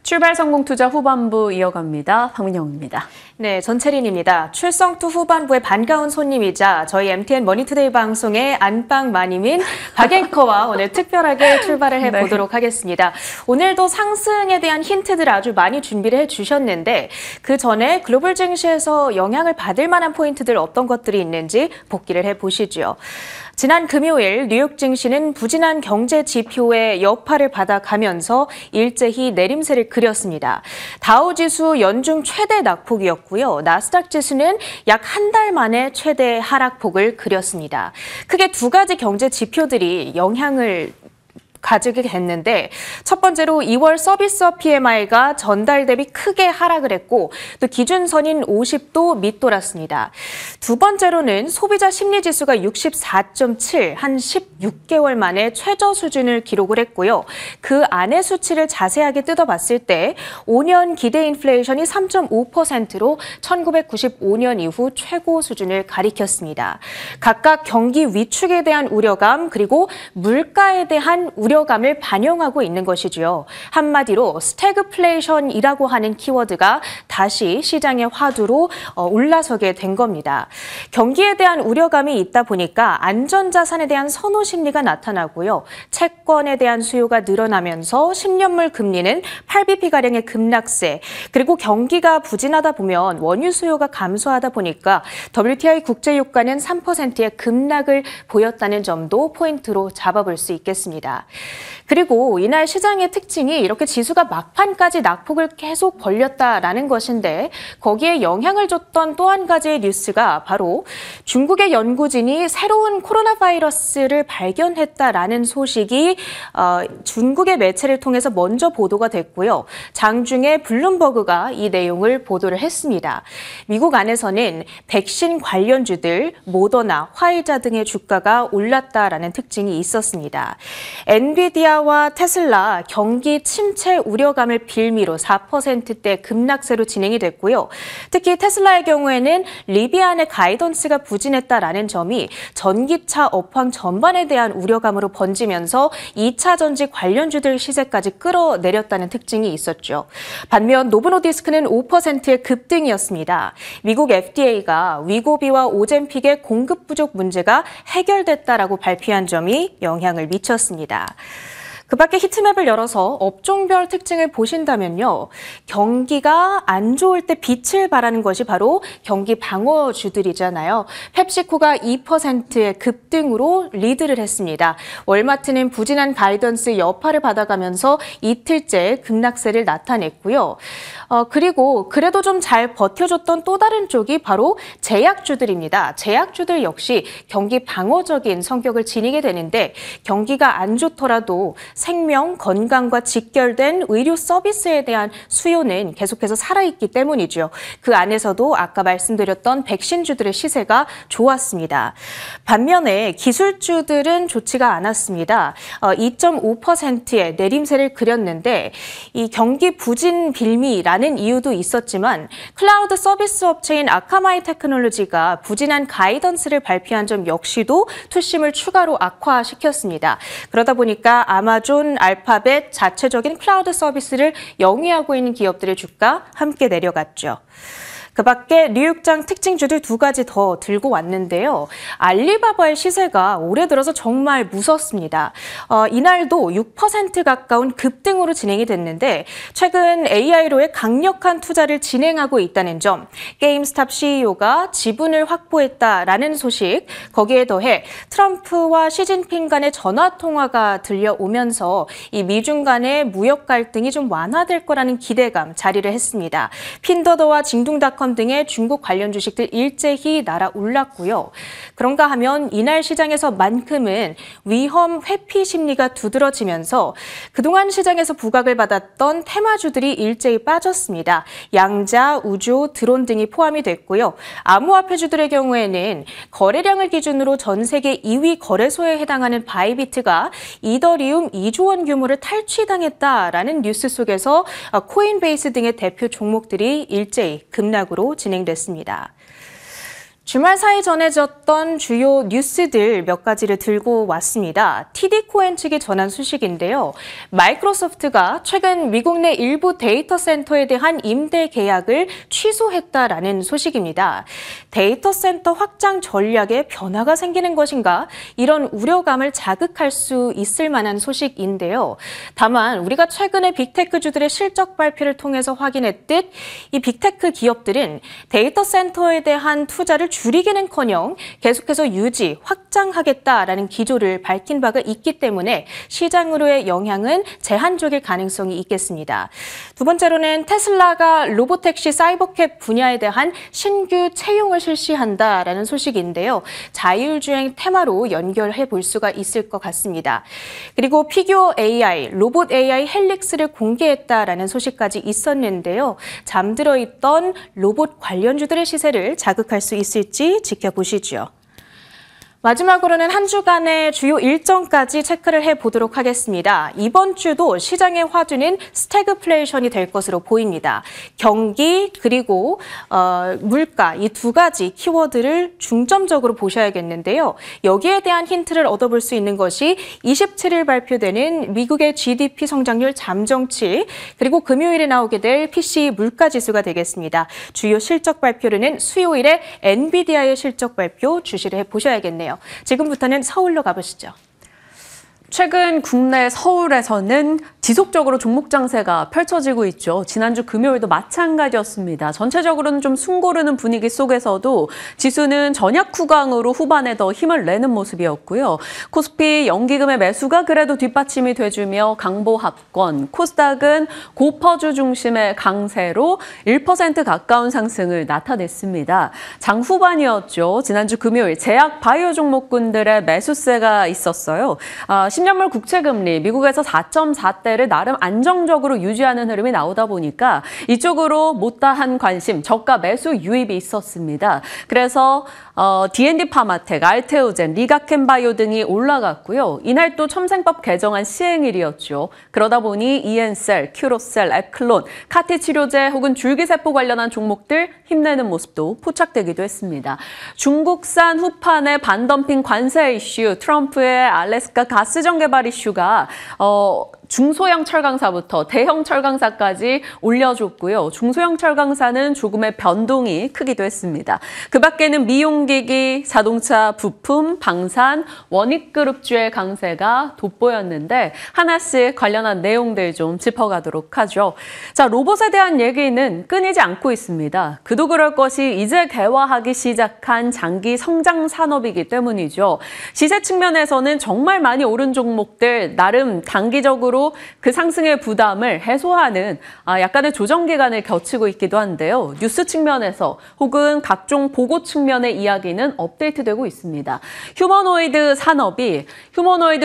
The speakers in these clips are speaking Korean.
출발 성공 투자 후반부 이어갑니다. 박민영입니다. 네, 전채린입니다. 출성투 후반부의 반가운 손님이자 저희 MTN 머니투데이 방송의 안방마님인 박 앵커와 오늘 특별하게 출발을 해보도록 하겠습니다. 오늘도 상승에 대한 힌트들 아주 많이 준비를 해주셨는데 그 전에 글로벌 증시에서 영향을 받을 만한 포인트들 어떤 것들이 있는지 복기를 해보시죠. 지난 금요일 뉴욕 증시는 부진한 경제 지표의 여파를 받아가면서 일제히 내림세를 그렸습니다. 다우지수 연중 최대 낙폭이었고요. 나스닥 지수는 약 한 달 만에 최대 하락폭을 그렸습니다. 크게 두 가지 경제 지표들이 영향을 가지게 됐는데 첫 번째로 2월 서비스업 PMI가 전달 대비 크게 하락을 했고 또 기준선인 50도 밑돌았습니다. 두 번째로는 소비자 심리지수가 64.7, 한 16개월 만에 최저 수준을 기록을 했고요. 그 안의 수치를 자세하게 뜯어봤을 때 5년 기대 인플레이션이 3.5%로 1995년 이후 최고 수준을 가리켰습니다. 각각 경기 위축에 대한 우려감 그리고 물가에 대한 우려감을 반영하고 있는 것이지요. 한마디로 스태그플레이션이라고 하는 키워드가 다시 시장의 화두로 올라서게 된 겁니다. 경기에 대한 우려감이 있다 보니까 안전자산에 대한 선호 심리가 나타나고요. 채권에 대한 수요가 늘어나면서 10년물 금리는 8bp가량의 급락세, 그리고 경기가 부진하다 보면 원유 수요가 감소하다 보니까 WTI 국제유가는 3%의 급락을 보였다는 점도 포인트로 잡아볼 수 있겠습니다. 그리고 이날 시장의 특징이 이렇게 지수가 막판까지 낙폭을 계속 벌렸다라는 것인데 거기에 영향을 줬던 또 한 가지의 뉴스가 바로 중국의 연구진이 새로운 코로나 바이러스를 발견했다라는 소식이 중국의 매체를 통해서 먼저 보도가 됐고요. 장중에 블룸버그가 이 내용을 보도를 했습니다. 미국 안에서는 백신 관련주들, 모더나, 화이자 등의 주가가 올랐다라는 특징이 있었습니다. 엔비디아와 테슬라 경기 침체 우려감을 빌미로 4%대 급락세로 진행이 됐고요. 특히 테슬라의 경우에는 리비아 내 가이던스가 부진했다라는 점이 전기차 업황 전반에 대한 우려감으로 번지면서 2차 전지 관련주들 시세까지 끌어내렸다는 특징이 있었죠. 반면 노브노디스크는 5%의 급등이었습니다. 미국 FDA가 위고비와 오젬픽의 공급 부족 문제가 해결됐다라고 발표한 점이 영향을 미쳤습니다. 그 밖에 히트맵을 열어서 업종별 특징을 보신다면요. 경기가 안 좋을 때 빛을 발하는 것이 바로 경기 방어주들이잖아요. 펩시코가 2%의 급등으로 리드를 했습니다. 월마트는 부진한 가이던스 여파를 받아가면서 이틀째 급락세를 나타냈고요. 그리고 그래도 좀 잘 버텨줬던 또 다른 쪽이 바로 제약주들입니다. 제약주들 역시 경기 방어적인 성격을 지니게 되는데 경기가 안 좋더라도 생명, 건강과 직결된 의료 서비스에 대한 수요는 계속해서 살아있기 때문이죠. 그 안에서도 아까 말씀드렸던 백신주들의 시세가 좋았습니다. 반면에 기술주들은 좋지가 않았습니다. 2.5%의 내림세를 그렸는데 이 경기 부진 빌미라는 이유도 있었지만 클라우드 서비스 업체인 아카마이 테크놀로지가 부진한 가이던스를 발표한 점 역시도 투심을 추가로 악화시켰습니다. 그러다 보니까 아마존, 알파벳, 자체적인 클라우드 서비스를 영위하고 있는 기업들의 주가 함께 내려갔죠. 그 밖에 뉴욕장 특징주들 두 가지 더 들고 왔는데요. 알리바바의 시세가 올해 들어서 정말 무섭습니다. 이날도 6% 가까운 급등으로 진행이 됐는데 최근 AI로의 강력한 투자를 진행하고 있다는 점, 게임스탑 CEO가 지분을 확보했다라는 소식, 거기에 더해 트럼프와 시진핑 간의 전화통화가 들려오면서 이 미중 간의 무역 갈등이 좀 완화될 거라는 기대감 자리를 했습니다. 핀더더와 징둥닷컴 등의 중국 관련 주식들 일제히 날아올랐고요. 그런가 하면 이날 시장에서만큼은 위험 회피 심리가 두드러지면서 그동안 시장에서 부각을 받았던 테마주들이 일제히 빠졌습니다. 양자, 우주, 드론 등이 포함이 됐고요. 암호화폐주들의 경우에는 거래량을 기준으로 전 세계 2위 거래소에 해당하는 바이비트가 이더리움 2조 원 규모를 탈취당했다라는 뉴스 속에서 코인베이스 등의 대표 종목들이 일제히 급락으로 진행됐습니다. 주말 사이 전해졌던 주요 뉴스들 몇 가지를 들고 왔습니다. TD코엔 측이 전한 소식인데요. 마이크로소프트가 최근 미국 내 일부 데이터 센터에 대한 임대 계약을 취소했다라는 소식입니다. 데이터 센터 확장 전략에 변화가 생기는 것인가? 이런 우려감을 자극할 수 있을 만한 소식인데요. 다만 우리가 최근에 빅테크주들의 실적 발표를 통해서 확인했듯 이 빅테크 기업들은 데이터 센터에 대한 투자를 줄이기는커녕 계속해서 유지, 확장하겠다라는 기조를 밝힌 바가 있기 때문에 시장으로의 영향은 제한적일 가능성이 있겠습니다. 두 번째로는 테슬라가 로보택시 사이버캡 분야에 대한 신규 채용을 실시한다라는 소식인데요. 자율주행 테마로 연결해 볼 수가 있을 것 같습니다. 그리고 피규어 AI, 로봇 AI 헬릭스를 공개했다라는 소식까지 있었는데요. 잠들어 있던 로봇 관련주들의 시세를 자극할 수 있을지 지켜보시죠. 마지막으로는 한 주간의 주요 일정까지 체크를 해보도록 하겠습니다. 이번 주도 시장의 화두는 스태그플레이션이 될 것으로 보입니다. 경기 그리고 물가 이 두 가지 키워드를 중점적으로 보셔야겠는데요. 여기에 대한 힌트를 얻어볼 수 있는 것이 27일 발표되는 미국의 GDP 성장률 잠정치 그리고 금요일에 나오게 될 PCE 물가지수가 되겠습니다. 주요 실적 발표로는 수요일에 엔비디아의 실적 발표 주시를 해보셔야겠네요. 지금부터는 서울로 가보시죠. 최근 국내 서울에서는 지속적으로 종목 장세가 펼쳐지고 있죠. 지난주 금요일도 마찬가지였습니다. 전체적으로는 좀 숨고르는 분위기 속에서도 지수는 전약 후강으로 후반에 더 힘을 내는 모습이었고요. 코스피 연기금의 매수가 그래도 뒷받침이 돼주며 강보합권, 코스닥은 고퍼주 중심의 강세로 1% 가까운 상승을 나타냈습니다. 장 후반이었죠. 지난주 금요일 제약 바이오 종목군들의 매수세가 있었어요. 10년물 국채금리 미국에서 4.4대를 나름 안정적으로 유지하는 흐름이 나오다 보니까 이쪽으로 못다한 관심, 저가 매수 유입이 있었습니다. 그래서 D&D 파마텍, 알테오젠, 리가켄바이오 등이 올라갔고요. 이날 또 첨생법 개정안 시행일이었죠. 그러다 보니 이엔셀, 큐로셀, 에클론, 카티 치료제 혹은 줄기세포 관련한 종목들 힘내는 모습도 포착되기도 했습니다. 중국산 후판의 반덤핑 관세 이슈, 트럼프의 알래스카 가스정 개발 이슈가 중소형 철강사부터 대형 철강사까지 올려줬고요. 중소형 철강사는 조금의 변동이 크기도 했습니다. 그 밖에는 미용기기, 자동차, 부품, 방산, 원익그룹주의 강세가 돋보였는데 하나씩 관련한 내용들 좀 짚어가도록 하죠. 자, 로봇에 대한 얘기는 끊이지 않고 있습니다. 그도 그럴 것이 이제 개화하기 시작한 장기 성장 산업이기 때문이죠. 시세 측면에서는 정말 많이 오른 종목들 나름 단기적으로 그 상승의 부담을 해소하는 약간의 조정 기간을 거치고 있기도 한데요. 뉴스 측면에서 혹은 각종 보고 측면의 이야기는 업데이트되고 있습니다. 휴머노이드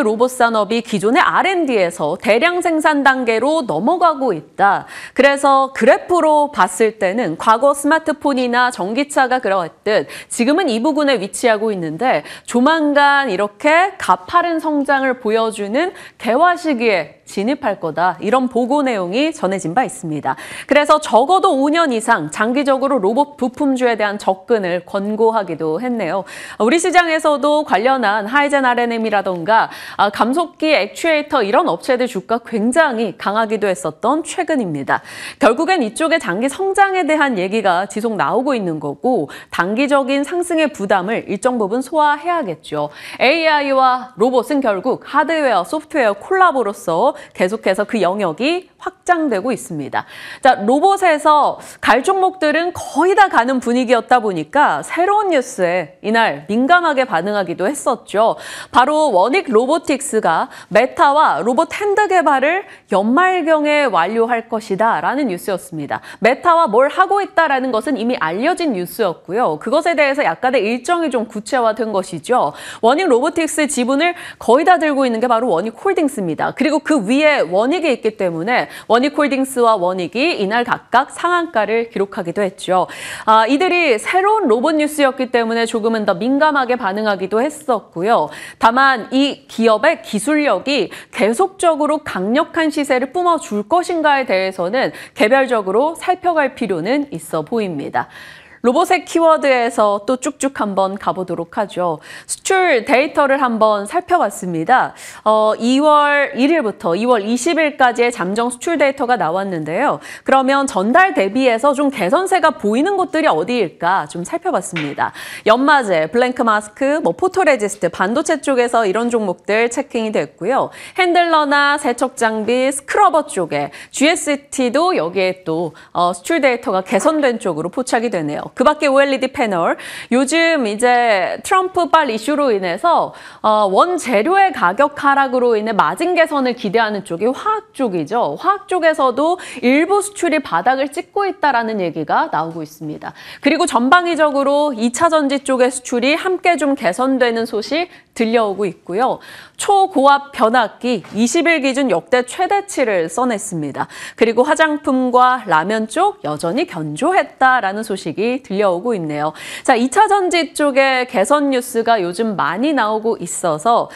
로봇 산업이 기존의 R&D에서 대량 생산 단계로 넘어가고 있다. 그래서 그래프로 봤을 때는 과거 스마트폰이나 전기차가 그러했듯 지금은 이 부분에 위치하고 있는데 조만간 이렇게 가파른 성장을 보여주는 개화 시기에 진입할 거다. 이런 보고 내용이 전해진 바 있습니다. 그래서 적어도 5년 이상 장기적으로 로봇 부품주에 대한 접근을 권고하기도 했네요. 우리 시장에서도 관련한 하이젠 R&M이라던가 감속기, 액추에이터 이런 업체들 주가 굉장히 강하기도 했었던 최근입니다. 결국엔 이쪽의 장기 성장에 대한 얘기가 지속 나오고 있는 거고 단기적인 상승의 부담을 일정 부분 소화해야겠죠. AI와 로봇은 결국 하드웨어, 소프트웨어 콜라보로서 계속해서 그 영역이 확장되고 있습니다. 자, 로봇에서 갈 종목들은 거의 다 가는 분위기였다 보니까 새로운 뉴스에 이날 민감하게 반응하기도 했었죠. 바로 원익 로보틱스가 메타와 로봇 핸드 개발을 연말경에 완료할 것이다 라는 뉴스였습니다. 메타와 뭘 하고 있다라는 것은 이미 알려진 뉴스였고요. 그것에 대해서 약간의 일정이 좀 구체화된 것이죠. 원익 로보틱스 지분을 거의 다 들고 있는 게 바로 원익 홀딩스입니다. 그리고 그 위에 원익이 있기 때문에 원익홀딩스와 원익이 이날 각각 상한가를 기록하기도 했죠. 이들이 새로운 로봇 뉴스였기 때문에 조금은 더 민감하게 반응하기도 했었고요. 다만 이 기업의 기술력이 계속적으로 강력한 시세를 뿜어줄 것인가에 대해서는 개별적으로 살펴갈 필요는 있어 보입니다. 로봇의 키워드에서 또 쭉쭉 한번 가보도록 하죠. 수출 데이터를 한번 살펴봤습니다. 2월 1일부터 2월 20일까지의 잠정 수출 데이터가 나왔는데요. 그러면 전달 대비해서 좀 개선세가 보이는 곳들이 어디일까 좀 살펴봤습니다. 연마제, 블랭크 마스크, 포토레지스트, 반도체 쪽에서 이런 종목들 체킹이 됐고요. 핸들러나 세척 장비, 스크러버 쪽에 GST도 여기에 또 수출 데이터가 개선된 쪽으로 포착이 되네요. 그 밖에 OLED 패널, 요즘 이제 트럼프발 이슈로 인해서 원재료의 가격 하락으로 인해 마진 개선을 기대하는 쪽이 화학 쪽이죠. 화학 쪽에서도 일부 수출이 바닥을 찍고 있다라는 얘기가 나오고 있습니다. 그리고 전방위적으로 2차 전지 쪽의 수출이 함께 좀 개선되는 소식 들려오고 있고요. 초고압 변압기 20일 기준 역대 최대치를 써냈습니다. 그리고 화장품과 라면 쪽 여전히 견조했다라는 소식이 들려오고 있네요. 자, 2차 전지 쪽의 개선 뉴스가 요즘 많이 나오고 있어서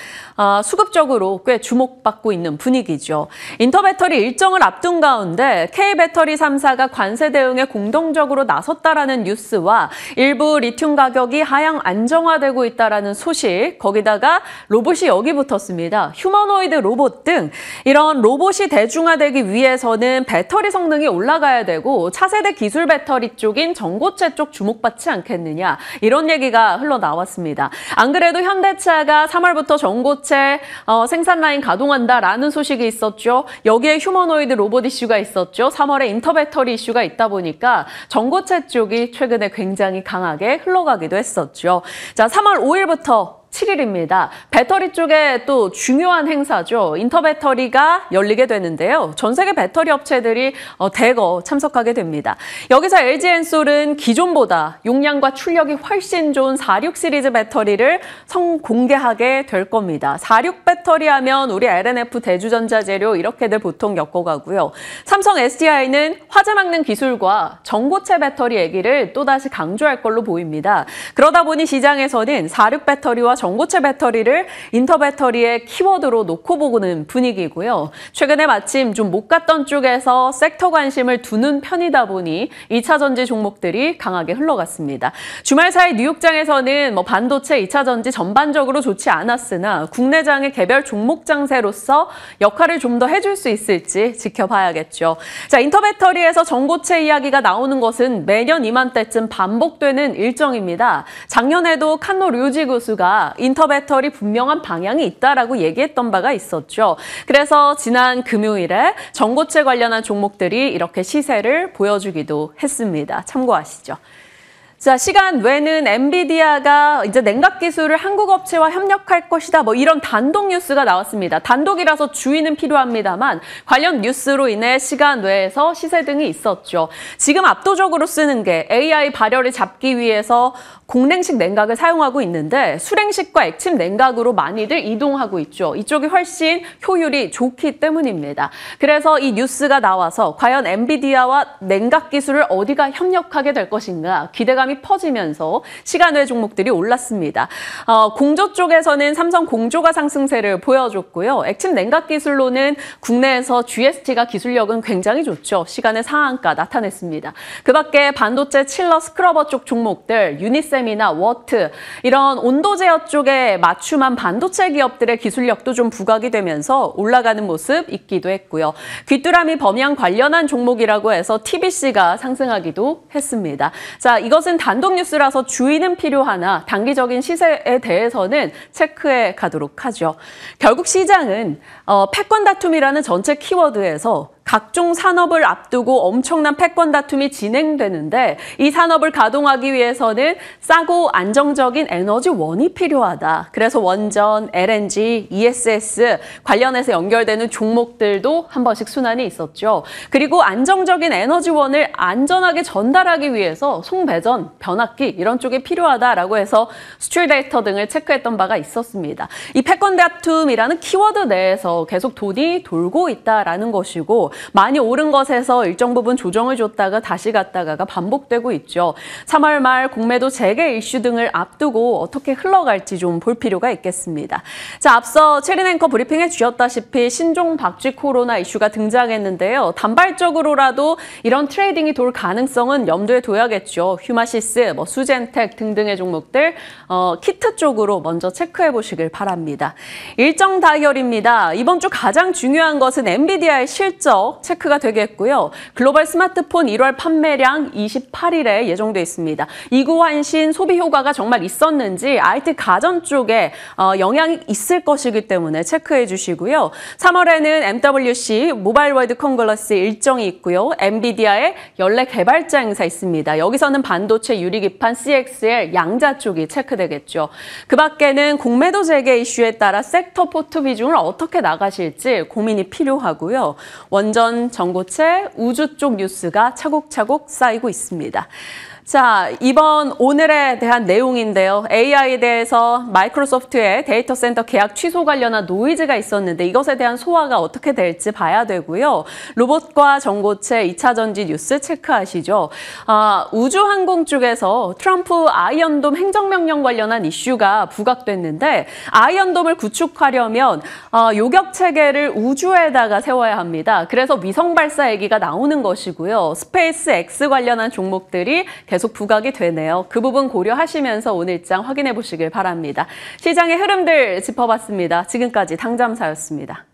수급적으로 꽤 주목받고 있는 분위기죠. 인터배터리 일정을 앞둔 가운데 K배터리 3사가 관세 대응에 공동적으로 나섰다라는 뉴스와 일부 리튬 가격이 하향 안정화되고 있다라는 소식, 거기다가 로봇이 여기 붙었습니다. 휴머노이드 로봇 등 이런 로봇이 대중화되기 위해서는 배터리 성능이 올라가야 되고 차세대 기술 배터리 쪽인 전고체 쪽 주목받지 않겠느냐, 이런 얘기가 흘러나왔습니다. 안 그래도 현대차가 3월부터 전고체 생산 라인 가동한다라는 소식이 있었죠. 여기에 휴머노이드 로봇 이슈가 있었죠. 3월에 인터배터리 이슈가 있다 보니까 전고체 쪽이 최근에 굉장히 강하게 흘러가기도 했었죠. 자, 3월 5일부터 7일입니다. 배터리 쪽에 또 중요한 행사죠. 인터배터리가 열리게 되는데요. 전 세계 배터리 업체들이 대거 참석하게 됩니다. 여기서 LG엔솔은 기존보다 용량과 출력이 훨씬 좋은 46 시리즈 배터리를 공개하게 될 겁니다. 46 배터리 하면 우리 LNF 대주전자재료 이렇게들 보통 엮어가고요. 삼성 SDI는 화재 막는 기술과 전고체 배터리 얘기를 또다시 강조할 걸로 보입니다. 그러다 보니 시장에서는 46 배터리와 전고체 배터리를 인터배터리의 키워드로 놓고 보고는 분위기고요. 최근에 마침 좀 못 갔던 쪽에서 섹터 관심을 두는 편이다 보니 2차 전지 종목들이 강하게 흘러갔습니다. 주말 사이 뉴욕장에서는 반도체 2차 전지 전반적으로 좋지 않았으나 국내장의 개별 종목 장세로서 역할을 좀 더 해줄 수 있을지 지켜봐야겠죠. 자, 인터배터리에서 전고체 이야기가 나오는 것은 매년 이맘때쯤 반복되는 일정입니다. 작년에도 칸노 류지 교수가 인터배터리 분명한 방향이 있다라고 얘기했던 바가 있었죠. 그래서 지난 금요일에 전고체 관련한 종목들이 이렇게 시세를 보여주기도 했습니다. 참고하시죠. 자, 시간 외는 엔비디아가 이제 냉각 기술을 한국 업체와 협력할 것이다. 이런 단독 뉴스가 나왔습니다. 단독이라서 주의는 필요합니다만 관련 뉴스로 인해 시간 외에서 시세 등이 있었죠. 지금 압도적으로 쓰는 게 AI 발열을 잡기 위해서 공냉식 냉각을 사용하고 있는데 수냉식과 액침 냉각으로 많이들 이동하고 있죠. 이쪽이 훨씬 효율이 좋기 때문입니다. 그래서 이 뉴스가 나와서 과연 엔비디아와 냉각 기술을 어디가 협력하게 될 것인가 기대감이 퍼지면서 시간 외 종목들이 올랐습니다. 공조 쪽에서는 삼성 공조가 상승세를 보여줬고요. 액침 냉각 기술로는 국내에서 GST가 기술력은 굉장히 좋죠. 시간의 상한가 나타냈습니다. 그 밖에 반도체 칠러 스크러버 쪽 종목들 유니셈이나 워트 이런 온도 제어 쪽에 맞춤한 반도체 기업들의 기술력도 좀 부각이 되면서 올라가는 모습 있기도 했고요. 귀뚜라미 범양 관련한 종목이라고 해서 TBC가 상승하기도 했습니다. 자, 이것은 단독 뉴스라서 주의는 필요하나 단기적인 시세에 대해서는 체크해 가도록 하죠. 결국 시장은 패권 다툼이라는 전체 키워드에서 각종 산업을 앞두고 엄청난 패권 다툼이 진행되는데 이 산업을 가동하기 위해서는 싸고 안정적인 에너지원이 필요하다. 그래서 원전, LNG, ESS 관련해서 연결되는 종목들도 한 번씩 순환이 있었죠. 그리고 안정적인 에너지원을 안전하게 전달하기 위해서 송배전, 변압기 이런 쪽이 필요하다라고 해서 수출 데이터 등을 체크했던 바가 있었습니다. 이 패권 다툼이라는 키워드 내에서 계속 돈이 돌고 있다라는 것이고 많이 오른 것에서 일정 부분 조정을 줬다가 다시 갔다가가 반복되고 있죠. 3월 말 공매도 재개 이슈 등을 앞두고 어떻게 흘러갈지 좀 볼 필요가 있겠습니다. 자, 앞서 체린 앵커 브리핑에 주셨다시피 신종 박쥐 코로나 이슈가 등장했는데요. 단발적으로라도 이런 트레이딩이 돌 가능성은 염두에 둬야겠죠. 휴마시스, 수젠텍 등등의 종목들 키트 쪽으로 먼저 체크해 보시길 바랍니다. 일정 다이얼입니다. 이번 주 가장 중요한 것은 엔비디아의 실적 체크가 되겠고요. 글로벌 스마트폰 1월 판매량 28일에 예정돼 있습니다. 이구환신 소비 효과가 정말 있었는지 IT 가전 쪽에 영향이 있을 것이기 때문에 체크해 주시고요. 3월에는 MWC 모바일 월드 컨글러스 일정이 있고요. 엔비디아의 연례 개발자 행사 있습니다. 여기서는 반도체 유리기판 CXL 양자 쪽이 체크되겠죠. 그 밖에는 공매도 재개 이슈에 따라 섹터 포트 비중을 어떻게 나가실지 고민이 필요하고요. 원전, 전고체, 우주 쪽 뉴스가 차곡차곡 쌓이고 있습니다. 자, 오늘에 대한 내용인데요. AI에 대해서 마이크로소프트의 데이터 센터 계약 취소 관련한 노이즈가 있었는데 이것에 대한 소화가 어떻게 될지 봐야 되고요. 로봇과 전고체 2차 전지 뉴스 체크하시죠. 우주항공 쪽에서 트럼프 아이언돔 행정명령 관련한 이슈가 부각됐는데 아이언돔을 구축하려면 요격 체계를 우주에다가 세워야 합니다. 그래서 위성 발사 얘기가 나오는 것이고요. 스페이스 X 관련한 종목들이 계속 부각이 되네요. 그 부분 고려하시면서 오늘장 확인해 보시길 바랍니다. 시장의 흐름들 짚어봤습니다. 지금까지 당잠사였습니다.